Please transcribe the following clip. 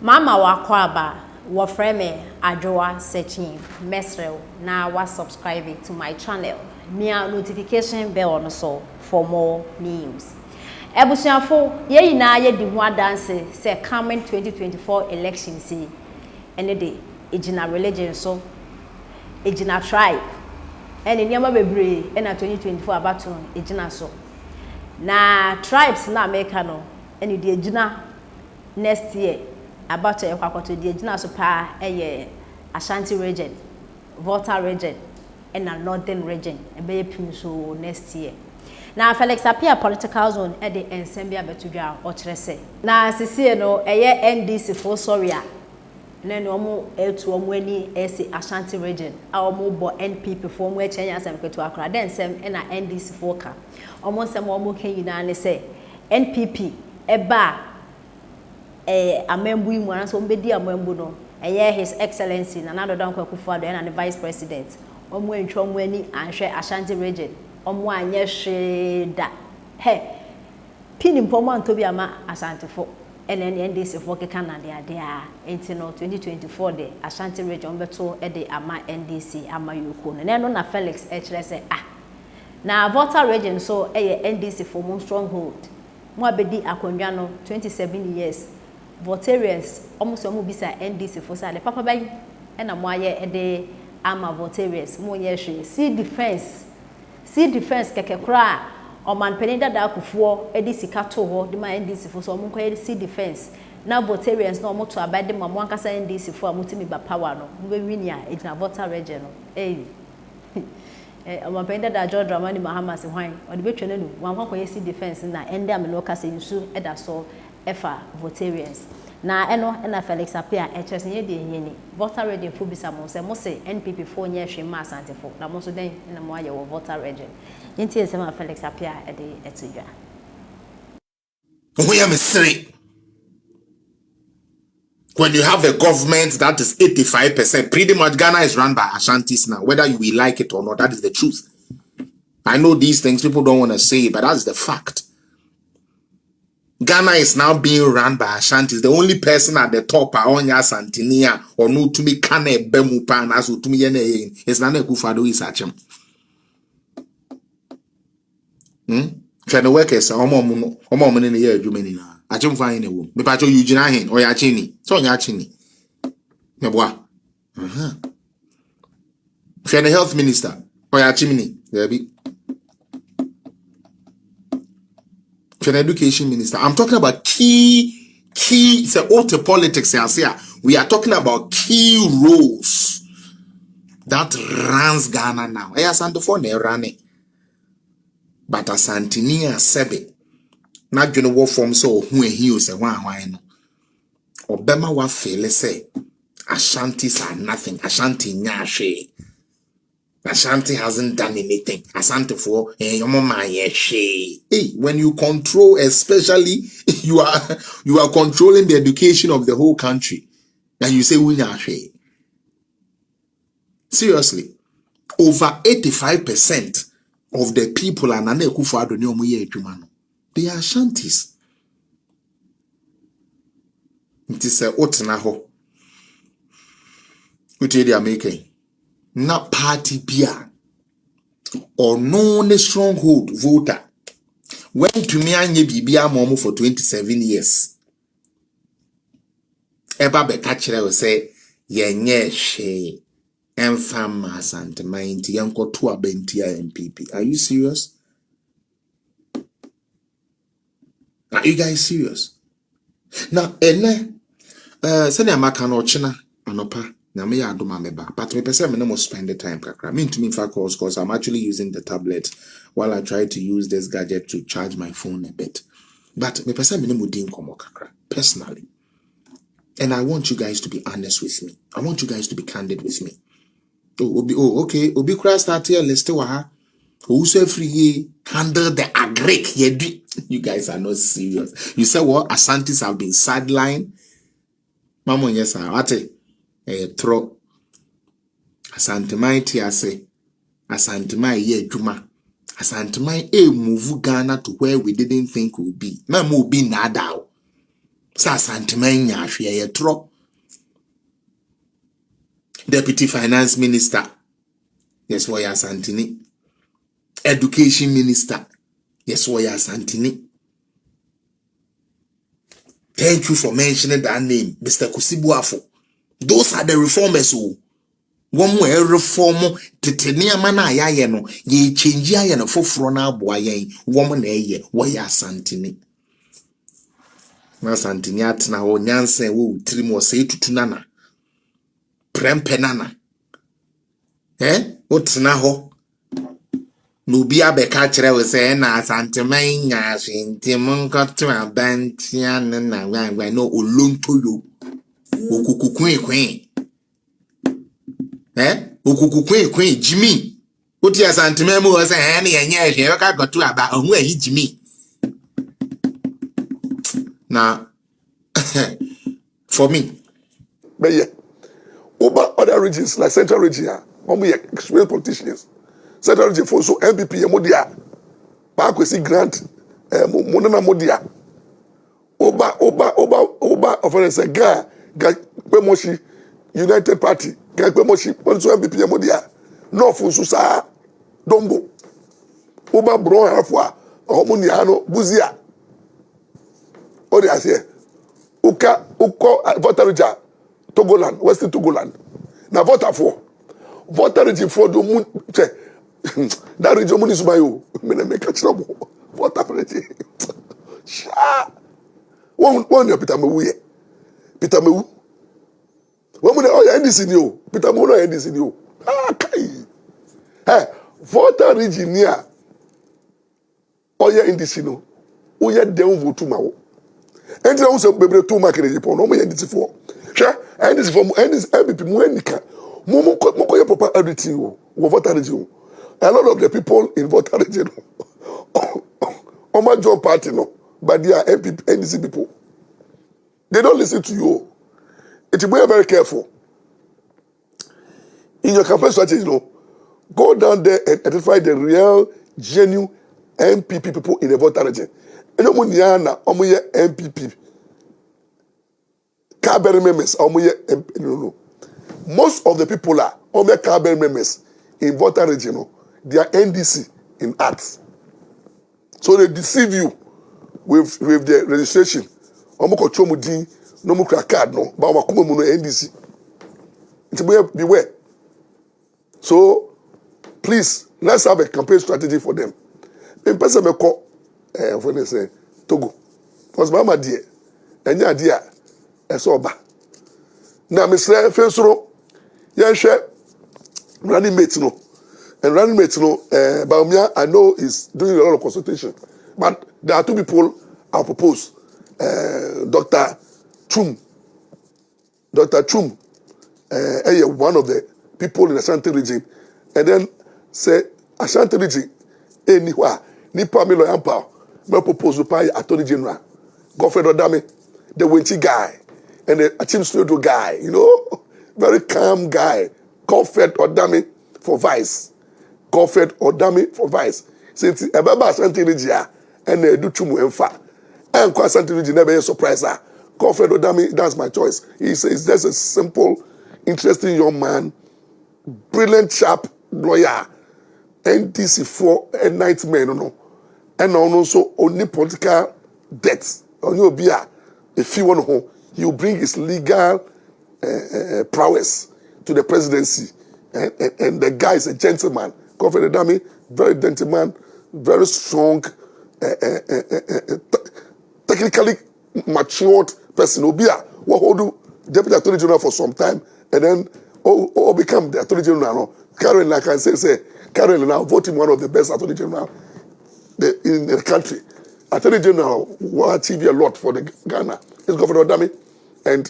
Mama wakwaba wafreme Ajoa searching mesrel na wa subscribe to my channel. Nia notification bell on so for more news. Ebusuafo ye na ye di ho dance say coming 2024 election see ene de ejina religion so ejina tribe ene niam bebre ena 2024 abaton ejina so na tribes na America no ene de ejina next year about ekwakoto de ejina so pa Ashanti region, Volta region and a northern region ebe pim so next year. Na Felix appear political zone e de ensembia betudwa o kyerese. Na sisi no NDC for sorry a na no mo etu omo ani ese Ashanti region a omo bo NPP for mo ekyenya asem kwetu akra den sem na NDC for ka. Omo sem omo kan yina ne se NPP eba amembu imu anso mbedi amembu no His Excellency Nana Dankwa Akufo-Addo and the Vice President omo entwa omo ani anhwe Ashanti region omo anye hweda pini mpomo antobi ama Asantefo NDC for keka na de ade a enti no 2024 de Ashanti region beto de ama NDC ama yoko no na Felix kire say na Volta region so NDC for mo stronghold mo abedi akondwa no 27 years Voltarians almost omo bisa NDC for say the papa bay na mo aye de ama Voltarians mo ye hwe sea defense keke kra o man penida da akufo edi sika to ho de ma NDC for so omo ko sea defense na Voltarians na omo to abade ma mo ankasa NDC for amutimi ba power no mo be win ya ejina Volta region no o man penida da John Dramani Mahama se hwan o de betwe no wan kwa ye sea defense na ende am no kasa nsu eda so efa Voltarians na na Felix appear ye de yeni Volta region fo bisa mo se NPP fo nye hwe ma Asantefo na mo so den na mo aye wo Volta region yenti se ma Felix appear de etudwa we am three. When you have a government that is 85%, pretty much Ghana is run by Ashantis now, whether you will like it or not. That is the truth. I know these things people don't want to say, but that's the fact. Ghana is now being run by Ashantis. The only person at the top are Onya Santinia or no to me Kane Bemupan as to me is Nana Akufo-Addo is Achem. Try the workers omo in the year Germany na. Achem fine a wo. Me pacho Eugene hin or Yachini. So Yachini. Meboa. Try the health minister or Yachimini. There be. For the education minister, I'm talking about key, it's a auto politics here. We are talking about key roles that runs Ghana now. Asantefo na run but Asantini Sebe, not you know what form so who he was a one no. Obama wa fele say Ashantis are nothing. Ashanti nyashe. Ashanti hasn't done anything. Asantefo, when you control, especially you are controlling the education of the whole country, and you say seriously, over 85% of the people are Nana Akufo-Addo they are Ashantis. It is a otnaho. Which they are making. Not party beer or known stronghold voter. When to me anye bibia momo for 27 years. Eba be kachire we say yenye she enfamas and mind yanko to abentia MPP. Are you serious? Are you guys serious? Now send amaka no china anopa. But me person me no spend the time kakra. Me to me for calls because I'm actually using the tablet while I try to use this gadget to charge my phone a bit. But me person me no din komo kakra personally. And I want you guys to be honest with me. I want you guys to be candid with me. Okay. Obi kra start here list wa. Who say free handle the agric. You guys are not serious. You say what? Asantis have been sidelined. Mama yes ate. Throw Asantemai tiase Asantemai ye juma Asantemai move Ghana to where we didn't think we would be. Na mo be nada. Sa santiman nya hwe ye tro. Deputy Finance Minister, yes, we are Santini. Education Minister, yes, we are Santini. Thank you for mentioning that name, Mr. Kusibuafo. Those are the reformers who one way reform titania mana ya no ye change ya no foforo na aboa yen woman eye we are Santini. Na Santini atna ho nyansen wo tirim wo sei tutunana. Prempenana. Wotna ho no bi abeka kire we say na santiman nya hwintim nkoto abantia na wanwan no olontoyo okukukwen okukukwen Jimmy oti asantiman mu say na yenye hwe ka goto aba ohun ayi Jimmy na for me but yeah over other regions like central region we experienced politicians central region for so MPP modia ba kwesi grant monana modia oba of a guy Pemoshi United Party guy Pemoshi also MPP modia no for so sa dombo oba bro afwa omunia no buzia o dey say uko Volta region Togoland Western Togoland na Volta region for do mun that region mun is my you me na make trouble Volta region sha one your Peter Mewu one mun NDC ni o Peter Mewu no NDC ni o kai Volta region near oya NDC no oya dem vote ma wo enti na wo se bebre to market dey pon no mo NDC for sha NDC for NDC MPP mu enika mo koye proper everything wo Volta region. A lot of the people in Volta region on my job party no but they are NDC people. They don't listen to you. It will be very careful. In your campaign strategy, go down there and identify the real, genuine MPP people in the Volta region. And no money MPP. Carbery members, no. Most of the people are Carbery members in Volta region. They are NDC in arts. So they deceive you with the registration. No more card no, but NDC. Beware. So please let's have a campaign strategy for them. In person me call when they say Togo. Because mama dear, enya dear esoba. Na Mr. Fensuro, yan share running mate no. And running mate no, Baumia I know is doing a lot of consultation. But there are two people I propose. Dr. Chum, one of the people in the Ashanti region, and then say Ashanti region, anywhere, Nipa Milo Yampa, me propose to pay Attorney General, Godfrey Odame, the Winchi guy, and the Achim Studio guy, very calm guy, Godfrey Odame for vice, since Ebaba Ashanti region, and do Chumu Enfa, and Ashanti region never a surprise. Godfrey Odame, that's my choice. He's just a simple, interesting young man, brilliant sharp lawyer, NDC for a nightmare, and also only political debts. Only Obia, if you want to, he will bring his legal prowess to the presidency, and the guy is a gentleman. Godfrey Odame, very gentleman, very strong, technically matured person. Obia, what do deputy attorney general for some time, and then become the attorney general. Karen, like I say, Karen now voting one of the best attorney general in the country. Attorney general will achieve a lot for the Ghana. It's Godfrey Odame, and